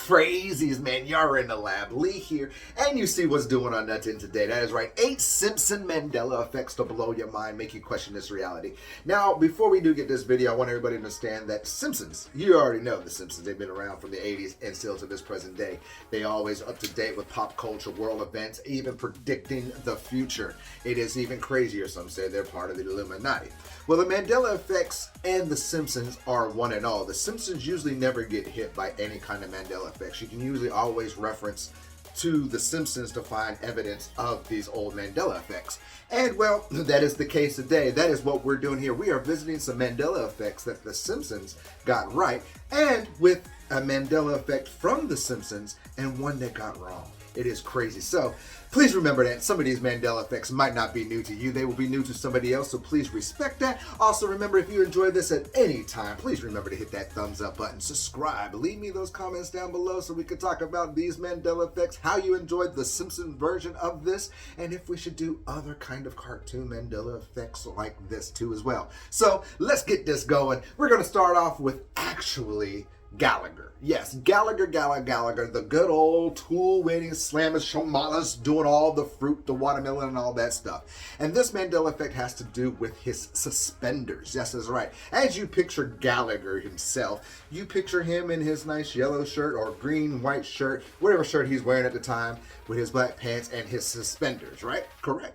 Crazies, man, you're in the lab. Lee here, and you see what's doing on Nut In today. That is right, 8 Simpson Mandela effects to blow your mind, make you question this reality. Now, before we do get this video, I want everybody to understand that Simpsons, you already know the Simpsons, they've been around from the 80s and still to this present day. They always up to date with pop culture, world events, even predicting the future. It is even crazier, some say they're part of the Illuminati. Well, the Mandela Effects and the Simpsons are one and all. The Simpsons usually never get hit by any kind of Mandela effects. You can usually always reference to the Simpsons to find evidence of these old Mandela effects. And well, that is the case today. That is what we're doing here. We are visiting some Mandela effects that the Simpsons got right, and with a Mandela effect from the Simpsons and one that got wrong. It is crazy. So please remember that some of these Mandela effects might not be new to you. They will be new to somebody else, so please respect that. Also remember, if you enjoy this at any time, please remember to hit that thumbs up button, subscribe, leave me those comments down below so we can talk about these Mandela effects, how you enjoyed the Simpson version of this, and if we should do other kind of cartoon Mandela effects like this too as well. So let's get this going. We're going to start off with actually Gallagher. Yes, Gallagher, the good old tool-wielding slammers, shamalas, doing all the fruit, the watermelon, and all that stuff. And this Mandela effect has to do with his suspenders. Yes, that's right. As you picture Gallagher himself, you picture him in his nice yellow shirt or green, white shirt, whatever shirt he's wearing at the time, with his black pants and his suspenders, right? Correct.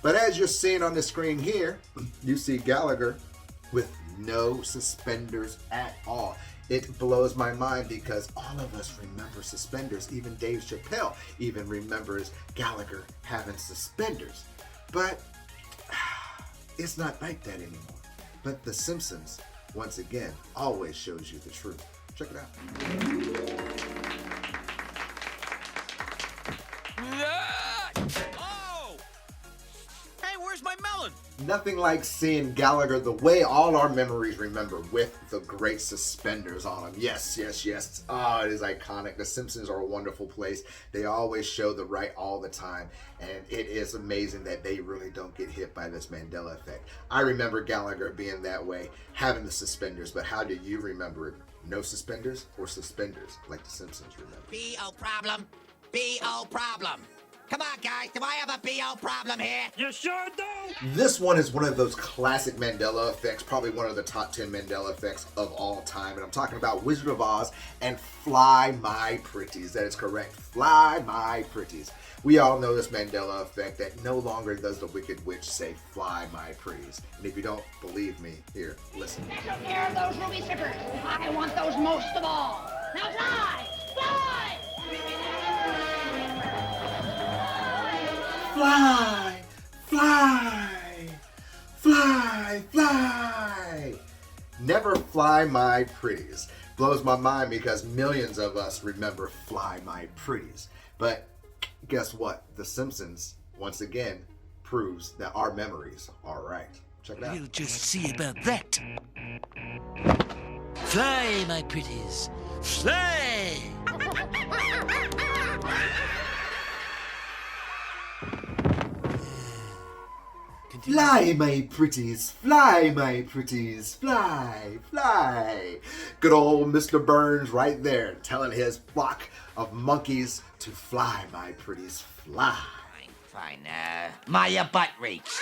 But as you're seeing on the screen here, you see Gallagher with no suspenders at all. It blows my mind because all of us remember suspenders. Even Dave Chappelle even remembers Gallagher having suspenders. But it's not like that anymore. But The Simpsons, once again, always shows you the truth. Check it out. My melon. Nothing like seeing Gallagher the way all our memories remember, with the great suspenders on him. Yes. Oh, it is iconic. The Simpsons are a wonderful place. They always show the right all the time, and it is amazing that they really don't get hit by this Mandela effect. I remember Gallagher being that way, having the suspenders, but how do you remember it? No suspenders or suspenders like the Simpsons remember? B.O. problem. B.O. problem. Come on, guys. Do I have a B.O. problem here? You sure do. This one is one of those classic Mandela effects, probably one of the top 10 Mandela effects of all time. And I'm talking about Wizard of Oz and Fly My Pretties. That is correct. Fly My Pretties. We all know this Mandela effect that no longer does the Wicked Witch say, "Fly my pretties." And if you don't believe me, here, listen. Special care of those ruby zippers. I want those most of all. Now fly! Fly! Fly, fly, fly, fly. Never fly my pretties. Blows my mind because millions of us remember Fly My Pretties. But guess what? The Simpsons, once again, proves that our memories are right. Check it out. We'll just see about that. Fly, my pretties. Fly! Fly, my pretties, fly, my pretties, fly, fly. Good old Mr. Burns right there telling his flock of monkeys to fly, my pretties, fly. Fine. My butt reeks.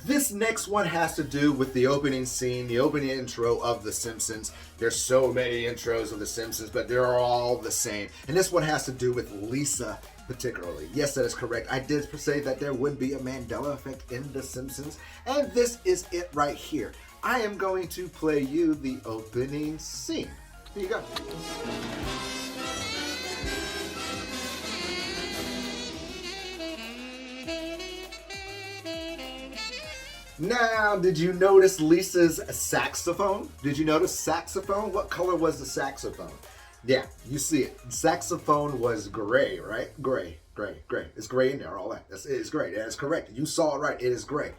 This next one has to do with the opening scene, the opening intro of The Simpsons. There's so many intros of The Simpsons, but they're all the same. And this one has to do with Lisa particularly. Yes, that is correct. I did say that there would be a Mandela effect in The Simpsons, and this is it right here. I am going to play you the opening scene. Here you go. Now, did you notice Lisa's saxophone? Did you notice saxophone? What color was the saxophone? Yeah, you see it. Saxophone was gray, right? Gray. It's gray in there, all that. It's gray. That is correct. You saw it right. It is gray.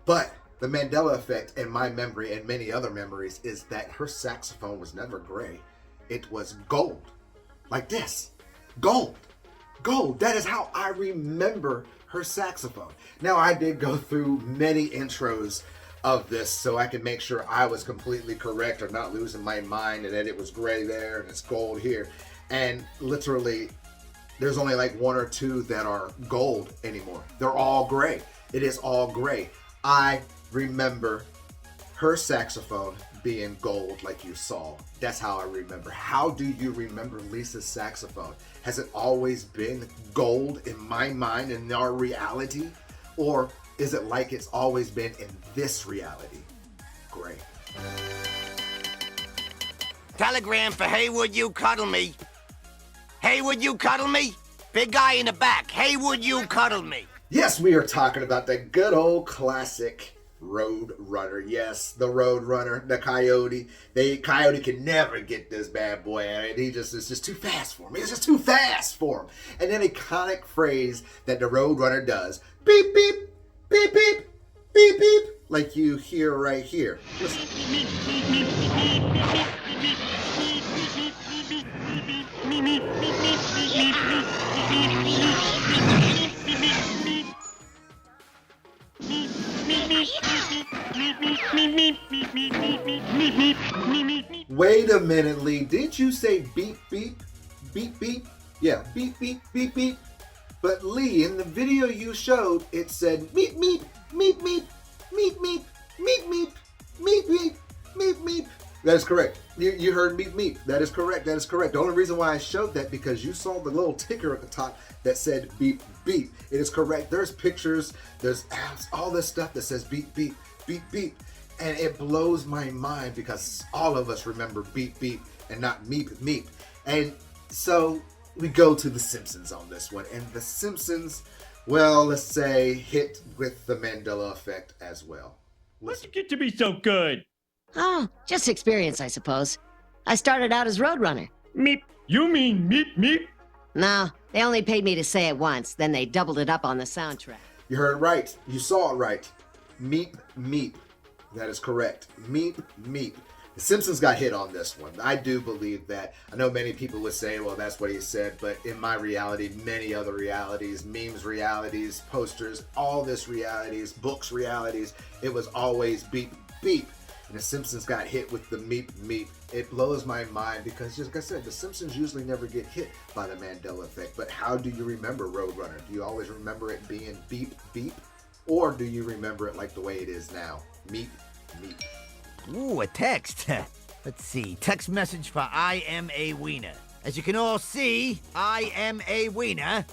But The Mandela effect, in my memory and many other memories, is that her saxophone was never gray. It was gold. Like this. Gold. Gold. That is how I remember her saxophone. Now, I did go through many intros of this so I could make sure I was completely correct or not losing my mind and that it was gray there and it's gold here. And literally, there's only like one or two that are gold anymore. They're all gray. It is all gray. I remember her saxophone being gold like you saw. That's how I remember. How do you remember Lisa's saxophone? Has it always been gold in my mind, in our reality? Or is it like it's always been in this reality? Gray. Telegram for Haywood, you cuddle me. Haywood, you cuddle me? Big guy in the back. Haywood, you cuddle me. Yes, we are talking about the good old classic Road Runner. Yes, the Road Runner, the Coyote. The Coyote can never get this bad boy. I mean, it's just too fast for him. It's just too fast for him. And then iconic phrase that the Road Runner does. Beep, beep, beep, beep, beep, beep. Like you hear right here. Listen. Wait a minute, Lee. Didn't you say beep, beep, beep, beep? Yeah, beep, beep, beep, beep. But Lee, in the video you showed, it said meep, meep, meep, meep, meep, meep, meep, meep, meep, meep, meep, meep. That is correct. You heard meep, meep. That is correct. That is correct. The only reason why I showed that because you saw the little ticker at the top that said beep, beep. It is correct. There's pictures, there's apps, all this stuff that says beep, beep, beep, beep. And it blows my mind because all of us remember beep, beep and not meep, meep. And so we go to the Simpsons on this one. And the Simpsons, well, let's say hit with the Mandela effect as well. What'd you get to be so good? Oh, just experience, I suppose. I started out as Roadrunner. Meep. You mean meep meep? No, they only paid me to say it once, then they doubled it up on the soundtrack. You heard it right. You saw it right. Meep, meep. That is correct. Meep, meep. The Simpsons got hit on this one. I do believe that. I know many people would say, well, that's what he said, but in my reality, many other realities, memes realities, posters, all this realities, books realities, it was always beep, beep. And the Simpsons got hit with the meep, meep. It blows my mind because, just like I said, the Simpsons usually never get hit by the Mandela effect. But how do you remember Roadrunner? Do you always remember it being beep, beep? Or do you remember it like the way it is now? Meep, meep. Ooh, a text. Let's see. Text message for I am a wiener. As you can all see, I am a wiener.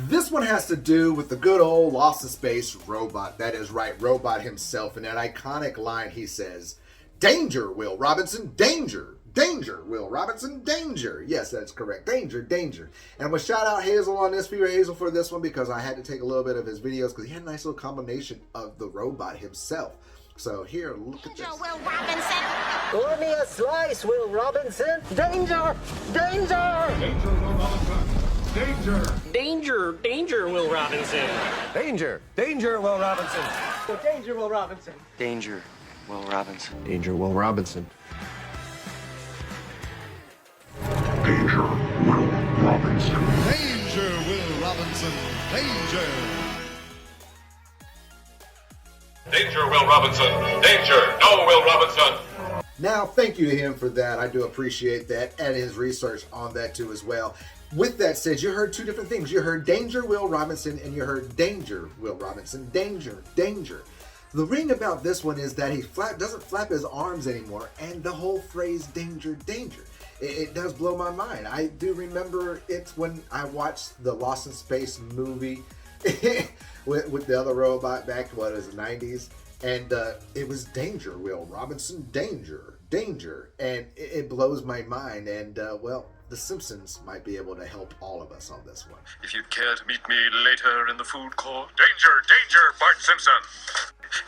This one has to do with the good old Lost in Space robot. That is right, Robot himself. And that iconic line he says, "Danger, Will Robinson, danger. Danger, Will Robinson, danger." Yes, that's correct. Danger, danger. And I'm going to shout out Hazel on this, Hazel, for this one because I had to take a little bit of his videos because he had a nice little combination of the robot himself. So here, look at this. Danger, Will Robinson. Pour me a slice, Will Robinson. Danger! Danger! Danger, Will Robinson. Danger. Danger! Danger, Will Robinson. Danger. Danger, Will Robinson. Danger, Will Robinson. Danger, Will Robinson. Danger, Will Robinson. Danger, Will Robinson. Danger, Will Robinson. Danger. Danger, Will Robinson. Danger, no, Will Robinson. Now, thank you to him for that. I do appreciate that and his research on that too as well. With that said, you heard two different things. You heard Danger, Will Robinson, and you heard Danger, Will Robinson. Danger, danger. The ring about this one is that he doesn't flap his arms anymore, and the whole phrase danger, danger. It does blow my mind. I do remember it when I watched the Lost in Space movie with the other robot back, what is it, 90s? And it was Danger, Will Robinson, danger, danger. And it blows my mind. And, well, the Simpsons might be able to help all of us on this one. If you'd care to meet me later in the food court. Danger, danger, Bart Simpson.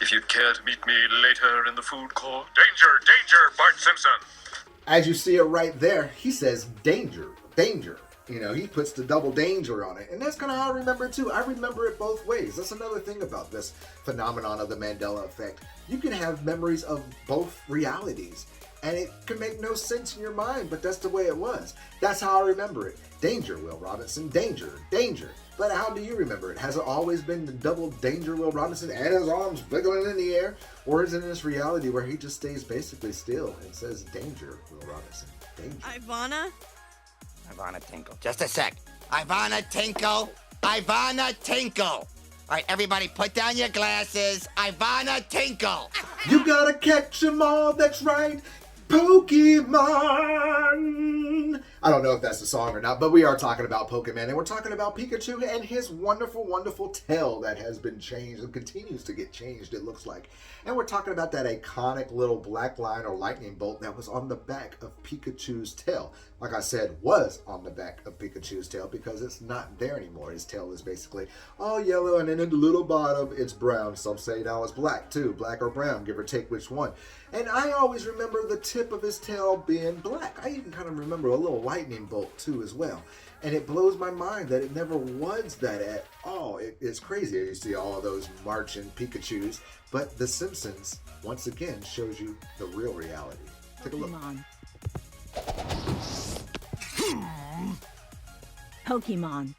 If you'd care to meet me later in the food court. Danger, danger, Bart Simpson. As you see it right there, he says danger, danger. You know, he puts the double danger on it. And that's kind of how I remember it too. I remember it both ways. That's another thing about this phenomenon of the Mandela effect. You can have memories of both realities. And it can make no sense in your mind, but that's the way it was. That's how I remember it. Danger, Will Robinson. Danger, danger. But how do you remember it? Has it always been the double danger Will Robinson and his arms wiggling in the air? Or is it in this reality where he just stays basically still and says, danger, Will Robinson, danger? Ivana? Ivana Tinkle. Just a sec. Ivana Tinkle. Ivana Tinkle. All right, everybody put down your glasses. Ivana Tinkle. You gotta catch 'em all, that's right. Pokemon. I don't know if that's the song or not, but we are talking about Pokemon, and we're talking about Pikachu and his wonderful, wonderful tail that has been changed and continues to get changed, it looks like. And we're talking about that iconic little black line or lightning bolt that was on the back of Pikachu's tail. Like I said, was on the back of Pikachu's tail because it's not there anymore. His tail is basically all yellow, and then in the little bottom, it's brown. Some say now it's black too, black or brown, give or take which one. And I always remember the tip of his tail being black. I even kind of remember a little lightning bolt too as well. And it blows my mind that it never was that at all. It's crazy. You see all those marching Pikachus. But The Simpsons, once again, shows you the real reality. Take a look. Pokemon.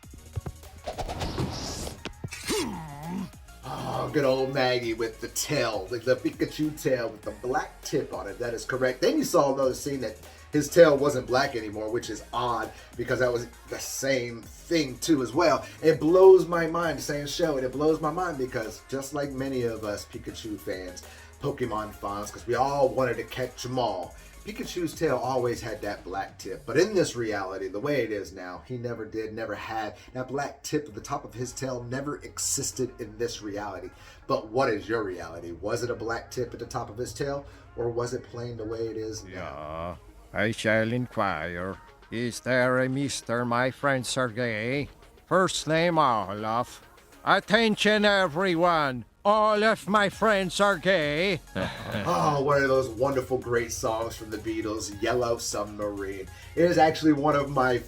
Oh, good old Maggie with the tail, the Pikachu tail with the black tip on it. That is correct. Then you saw another scene that his tail wasn't black anymore, which is odd because that was the same thing too as well. It blows my mind, the same show, and it blows my mind because just like many of us Pikachu fans, Pokemon fans, because we all wanted to catch them all, Pikachu's tail always had that black tip. But in this reality, the way it is now, he never did, never had. That black tip at the top of his tail never existed in this reality. But what is your reality? Was it a black tip at the top of his tail? Or was it plain the way it is now? Yeah, I shall inquire. Is there a Mr. My friend Sergey? First name Olaf. Attention everyone! All of my friends are gay. Oh, one of those wonderful, great songs from the Beatles, "Yellow Submarine." It is actually one of my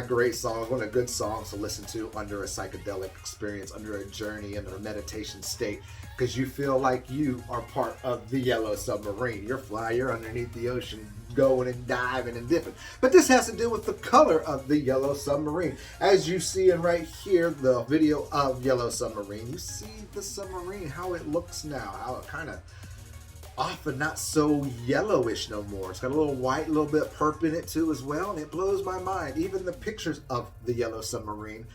great songs, one of the good songs to listen to under a psychedelic experience, under a journey in a meditation state, because you feel like you are part of the Yellow Submarine. You're flying, you're underneath the ocean, going and diving and dipping. But this has to do with the color of the Yellow Submarine. As you see in right here, the video of Yellow Submarine, you see the submarine, how it looks now, how it kind of off and not so yellowish no more. It's got a little white, a little bit of purple in it too as well, and it blows my mind. Even the pictures of the Yellow Submarine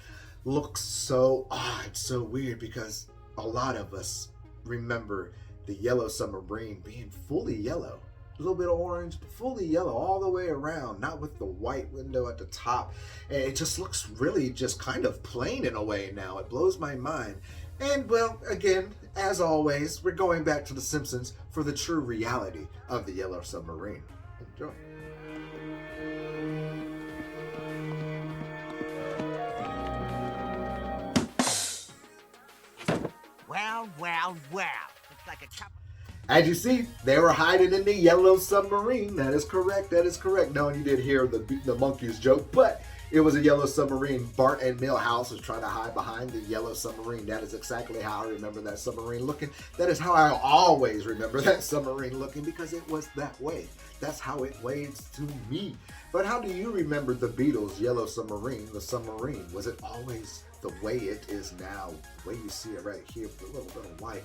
look so odd, so weird, because a lot of us remember the Yellow Submarine being fully yellow. A little bit of orange, but fully yellow all the way around, not with the white window at the top. And it just looks really just kind of plain in a way now. It blows my mind. And well, again, as always, we're going back to The Simpsons for the true reality of the Yellow Submarine. Enjoy. Well. Looks like a couple. As you see, they were hiding in the Yellow Submarine. That is correct. That is correct. No, you did hear the monkey's joke, but it was a Yellow Submarine. Bart and Milhouse was trying to hide behind the Yellow Submarine. That is exactly how I remember that submarine looking. That is how I always remember that submarine looking, because it was that way. That's how it waits to me. But how do you remember the Beatles' Yellow Submarine, the submarine? Was it always the way it is now? The way you see it right here with a little bit of white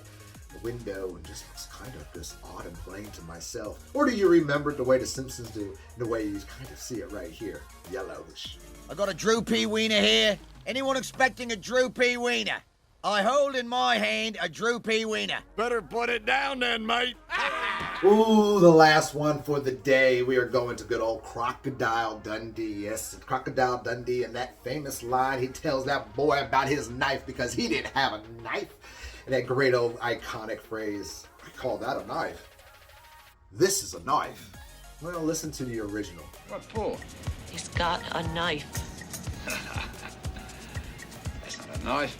window and just looks kind of just odd and plain to myself? Or do you remember it the way the Simpsons do, the way you kind of see it right here, yellowish? I got a Drew P. Wiener here. Anyone expecting a Drew P. Wiener? I hold in my hand a Drew P. Wiener. Better put it down then, mate. Ooh, the last one for the day. We are going to good old Crocodile Dundee. Yes, Crocodile Dundee, and that famous line, he tells that boy about his knife because he didn't have a knife. And that great old iconic phrase, I call that a knife. This is a knife. Well, listen to the original. What for? He's got a knife. That's not a knife.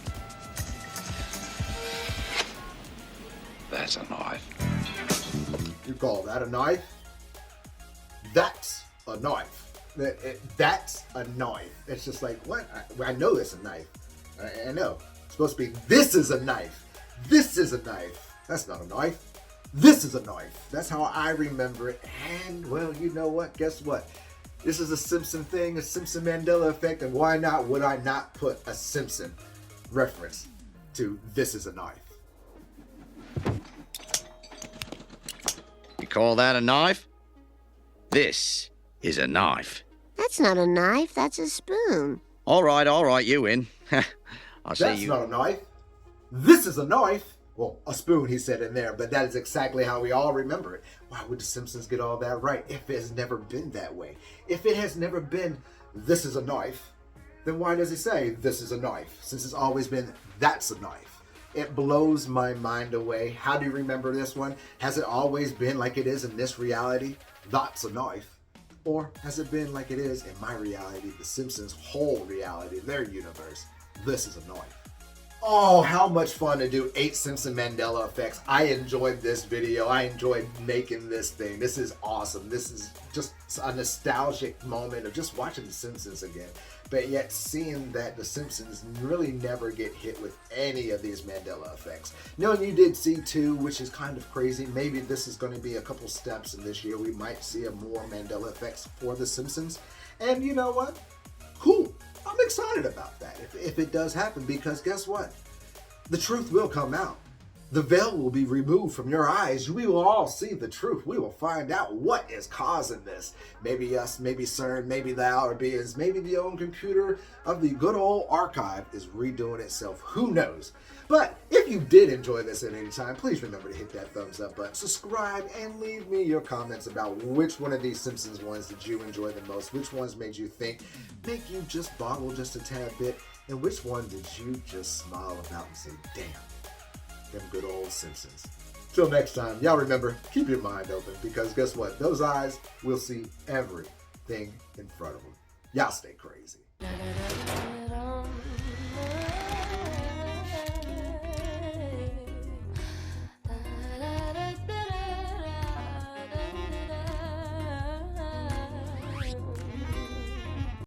That's a knife. You call that a knife? That's a knife. That's a knife. It's just like, what? I know it's a knife. I know. It's supposed to be, this is a knife. This is a knife. That's not a knife. This is a knife. That's how I remember it. And, well, you know what? Guess what? This is a Simpson thing, a Simpson Mandela effect, and why not would I not put a Simpson reference to this is a knife? You call that a knife? This is a knife. That's not a knife, that's a spoon. All right, you win. I'll see That's you. not a knife. This is a knife. Well, a spoon, he said in there, but that is exactly how we all remember it. Why would the Simpsons get all that right if it has never been that way? If it has never been, this is a knife, then why does he say, this is a knife? Since it's always been, that's a knife. It blows my mind away. How do you remember this one? Has it always been like it is in this reality? That's a knife. Or has it been like it is in my reality, the Simpsons' whole reality, their universe? This is a knife. Oh, how much fun to do 8 Simpson Mandela effects. I enjoyed this video. I enjoyed making this thing. This is awesome. This is just a nostalgic moment of just watching The Simpsons again. But yet seeing that The Simpsons really never get hit with any of these Mandela effects. Knowing you did see 2, which is kind of crazy. Maybe this is going to be a couple steps in this year. We might see a more Mandela effects for The Simpsons. And you know what? Cool. I'm excited about that if it does happen, because guess what? The truth will come out. The veil will be removed from your eyes. We will all see the truth. We will find out what is causing this. Maybe us, maybe CERN, maybe the outer beings, maybe the own computer of the good old archive is redoing itself. Who knows? But if you did enjoy this at any time, please remember to hit that thumbs up button, subscribe, and leave me your comments about which one of these Simpsons ones did you enjoy the most, which ones made you think, make you just boggle just a tad bit, and which one did you just smile about and say, damn, them good old Simpsons. Till next time, y'all remember, keep your mind open, because guess what? Those eyes will see everything in front of them. Y'all stay crazy.